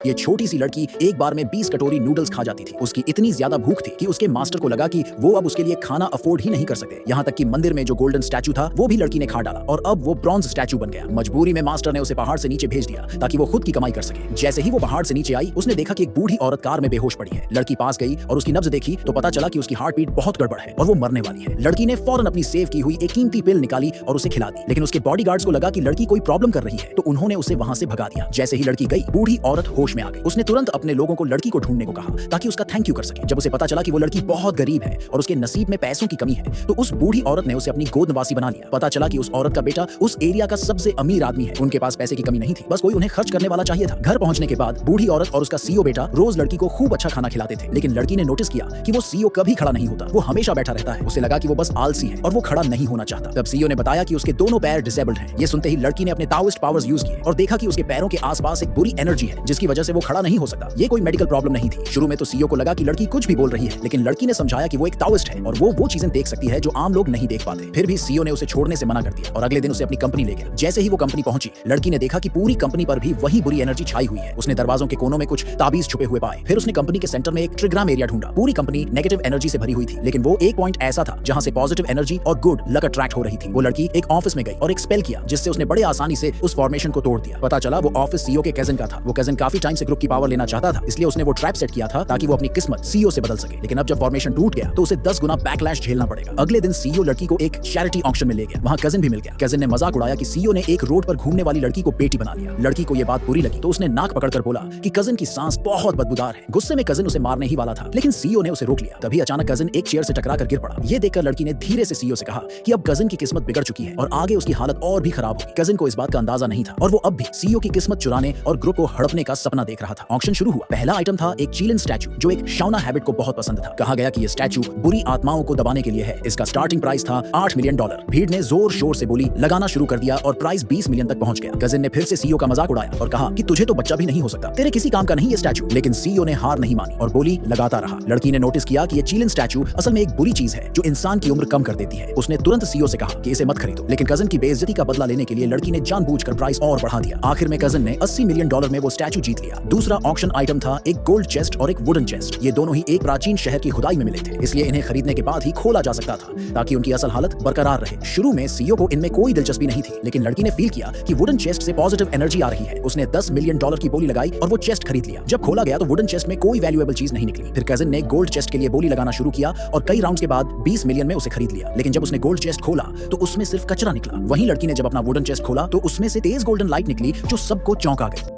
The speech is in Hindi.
ये छोटी सी लड़की एक बार में 20 कटोरी नूडल्स खा जाती थी। उसकी इतनी ज्यादा भूख थी कि उसके मास्टर को लगा कि वो अब उसके लिए खाना अफोर्ड ही नहीं कर सकते। यहाँ तक कि मंदिर में जो गोल्डन स्टैचू था वो भी लड़की ने खा डाला और अब वो ब्रॉन्ज स्टैचू बन गया। मजबूरी में मास्टर ने उसे पहाड़ से नीचे भेज दिया ताकि वो खुद की कमाई कर सके। जैसे ही वो पहाड़ से नीचे आई, उसने देखा कि एक बूढ़ी औरत कार में बेहोश पड़ी है। लड़की पास गई और उसकी नब्ज देखी तो पता चला कि उसकी हार्ट बीट बहुत गड़बड़ है और वो मरने वाली है। लड़की ने फौरन अपनी सेव की हुई एक कीमती पिल निकाली और उसे खिला दी, लेकिन उसके बॉडीगार्ड्स को लगा कि लड़की कोई प्रॉब्लम कर रही है तो उन्होंने उसे वहां से भगा दिया। जैसे ही लड़की गई, बूढ़ी औरत होश में आ गई। उसने तुरंत अपने लोगों को लड़की को ढूंढने को कहा ताकि उसका थैंक यू कर सके। जब उसे पता चला कि वो लड़की बहुत गरीब है और उसके नसीब में पैसों की कमी है तो उस बूढ़ी औरत ने उसे अपनी गोद नवासी बना लिया। पता चला कि उस औरत का बेटा उस एरिया का सबसे अमीर आदमी है। उनके पास पैसे की कमी नहीं थी, बस कोई उन्हें खर्च करने वाला चाहिए था। घर पहुंचने के बाद बूढ़ी औरत और उसका सीईओ बेटा रोज लड़की को खूब अच्छा खाना खिलाते थे, लेकिन लड़की ने नोटिस किया कि वो सीईओ कभी खड़ा नहीं होता, वो हमेशा बैठा रहता है। उसे लगा कि वो बस आलसी है और वो खड़ा नहीं होना चाहता। तब सीईओ ने बताया कि उसके दोनों पैर डिसेबल्ड हैं। ये सुनते ही लड़की ने अपने ताओइस्ट पावर्स यूज किए और देखा कि उसके पैरों के आसपास एक बुरी एनर्जी है जिसकी वजह से वो खड़ा नहीं हो सकता। ये कोई मेडिकल प्रॉब्लम नहीं थी। शुरू में तो सीईओ को लगा कि लड़की कुछ भी बोल रही है, लेकिन लड़की ने समझाया कि वो एक ताओइस्ट है और वो चीजें देख सकती है जो आम लोग नहीं देख पाते। फिर भी सीईओ ने उसे छोड़ने से मना कर दिया और अगले दिन उसे अपनी कंपनी ले गया। जैसे ही वो कंपनी पहुंची, लड़की ने देखा कि पूरी कंपनी पर भी वही बुरी एनर्जी छाई हुई है। उसने दरवाजों के कोनों में कुछ ताबीज छुपे हुए पाए। फिर उसने कंपनी के सेंटर में एक ट्रिग्राम एरिया ढूंढा। पूरी कंपनी नेगेटिव एनर्जी से भरी हुई थी, लेकिन वो एक पॉइंट ऐसा था जहां से पॉजिटिव एनर्जी और गुड लक अट्रैक्ट हो रही थी। वो लड़की एक ऑफिस में गई और एक स्पेल किया जिससे उसने बड़े आसानी से उस फॉर्मेशन को तोड़ दिया। पता चला वो ऑफिस सीईओ के कजिन का था। वो कजिन काफी टाइम से ग्रुप की पावर लेना चाहता था, इसलिए उसने वो ट्रैप सेट किया था ताकि वो अपनी किस्मत सीईओ से बदल सके। लेकिन अब जब फॉर्मेशन टूट गया तो उसे 10 गुना बैकलैश झेलना पड़ेगा। अगले दिन सीईओ लड़की को एक चैरिटी ऑक्शन में ले गया। वहां कजिन भी मिल गया। कजिन ने मजाक उड़ाया कि सीईओ ने एक रोड पर घूमने वाली लड़की को बेटी बना लिया। लड़की को ये बात बुरी लगी तो उसने नाक पकड़कर बोला कि कजिन की सांस बहुत बदबूदार है। गुस्से में कजिन उसे मारने ही वाला था, लेकिन सीईओ ने उसे रोक लिया। तभी अचानक कजिन एक चेयर से टकराकर गिर पड़ा। ये देखकर लड़की ने धीरे से सीईओ से कहा कि अब कजिन की किस्मत बिगड़ चुकी है और आगे उसकी हालत और भी खराब होगी। कजिन को इस बात का अंदाजा नहीं था और वो अब भी सीईओ की किस्मत चुराने और ग्रुप को हड़पने का सपना देख रहा था। ऑक्शन शुरू हुआ। पहला आइटम था एक चीलन स्टैचू जो एक शौना हैबिट को बहुत पसंद था। कहा गया कि ये स्टैचू बुरी आत्माओं को दबाने के लिए है। इसका स्टार्टिंग प्राइस था $8 मिलियन। भीड़ ने जोर शोर से बोली लगाना शुरू कर दिया और प्राइस 20 मिलियन तक पहुंच गया। कजिन ने फिर से सीईओ का मजाक उड़ाया और कहा कि तुझे तो बच्चा भी नहीं हो सकता, तेरे किसी काम का नहीं ये स्टैचू। लेकिन सीईओ ने हार नहीं मानी और बोली लगाता रहा। लड़की ने नोटिस किया कि ये चीलन स्टैचू असल में एक बुरी चीज है जो इंसान की उम्र कम कर देती है। उसने तुरंत सीईओ से कहा कि इसे मत खरीदो, लेकिन कजिन की बेइज्जती का बदला लेने के लिए लड़की ने जानबूझकर प्राइस और बढ़ा दिया। आखिर में कजिन ने $80 मिलियन में वो स्टैचू जीत लिया। दूसरा ऑक्शन आइटम था एक गोल्ड चेस्ट और एक वुडन चेस्ट। ये दोनों ही एक प्राचीन शहर की खुदाई में मिले थे, इसलिए इन्हें खरीदने के बाद ही खोला जा सकता था ताकि उनकी असल हालत बरकरार रहे। शुरू में सीईओ को इनमें कोई दिलचस्पी नहीं थी, लेकिन लड़की ने फील किया कि वुडन चेस्ट से पॉजिटिव एनर्जी आ रही है। उसने $10 मिलियन की बोली लगाई और वो चेस्ट खरीद लिया। जब खोला गया तो वुडन चेस्ट में कोई वैल्यूएबल चीज नहीं निकली। फिर कजिन ने गोल्ड चेस्ट के लिए बोली लगाना शुरू किया और कई राउंड्स के बाद 20 मिलियन में उसे खरीद लिया। लेकिन जब उसने गोल्ड चेस्ट खोला तो उसमें सिर्फ कचरा निकला। वहीं लड़की ने जब अपना वुडन चेस्ट खोला तो उसमें से तेज गोल्डन लाइट निकली जो सबको चौंका गई।